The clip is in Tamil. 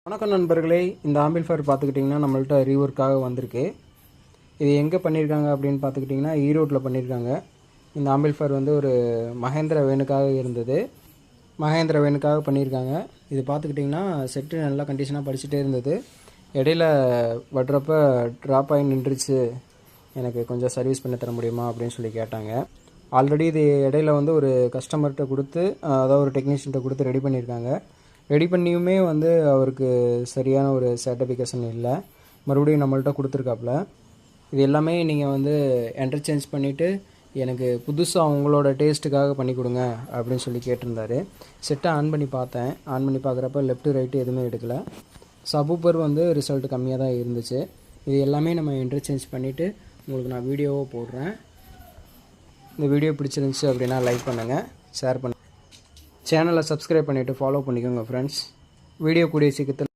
வணக்கம் நண்பர்களே, இந்த ஆம்பிள்ஃபயர் பார்த்துக்கிட்டிங்கன்னா நம்மள்ட்ட ரீவொர்க்காக வந்திருக்கு. இது எங்கே பண்ணியிருக்காங்க அப்படின்னு பார்த்துக்கிட்டிங்கன்னா ஈரோட்டில் பண்ணியிருக்காங்க. இந்த ஆம்பிள்ஃபயர் வந்து ஒரு மகேந்திர வேனுக்காக இருந்தது. மகேந்திர வேனுக்காக பண்ணியிருக்காங்க. இது பார்த்துக்கிட்டிங்கன்னா செட்டு நல்லா கண்டிஷனாக படிச்சுட்டே இருந்தது. இடையில வட்டுறப்ப ட்ராப் ஆகி நின்றுச்சு. எனக்கு கொஞ்சம் சர்வீஸ் பண்ணி தர முடியுமா அப்படின்னு சொல்லி கேட்டாங்க. ஆல்ரெடி இது இடையில வந்து ஒரு கஸ்டமர்கிட்ட கொடுத்து, அதாவது ஒரு டெக்னீஷியன்கிட்ட கொடுத்து ரெடி பண்ணியிருக்காங்க. ரெடி பண்ணியுமே வந்து அவருக்கு சரியான ஒரு சர்டிஃபிகேஷன் இல்லை. மறுபடியும் நம்மள்ட்ட கொடுத்துருக்காப்புல. இது எல்லாமே நீங்கள் வந்து என்டர்சேஞ்ச் பண்ணிவிட்டு எனக்கு புதுசாக அவங்களோட டேஸ்ட்டுக்காக பண்ணி கொடுங்க அப்படின்னு சொல்லி கேட்டிருந்தாரு. செட்டை ஆன் பண்ணி பார்த்தேன். ஆன் பண்ணி பார்க்குறப்ப லெஃப்ட்டு ரைட்டு எதுவுமே எடுக்கலை. சப்வூஃபர் வந்து ரிசல்ட் கம்மியாக தான் இருந்துச்சு. இது எல்லாமே நம்ம இன்டர்சேஞ்ச் பண்ணிவிட்டு உங்களுக்கு நான் வீடியோவாக போடுறேன். இந்த வீடியோ பிடிச்சிருந்துச்சு அப்படின்னா லைக் பண்ணுங்கள், ஷேர் பண்ணுங்கள், சேனலை சப்ஸ்கிரைப் பண்ணிவிட்டு ஃபாலோ பண்ணிக்கோங்க ஃப்ரெண்ட்ஸ். வீடியோ கூடிய சீக்கிரத்தில்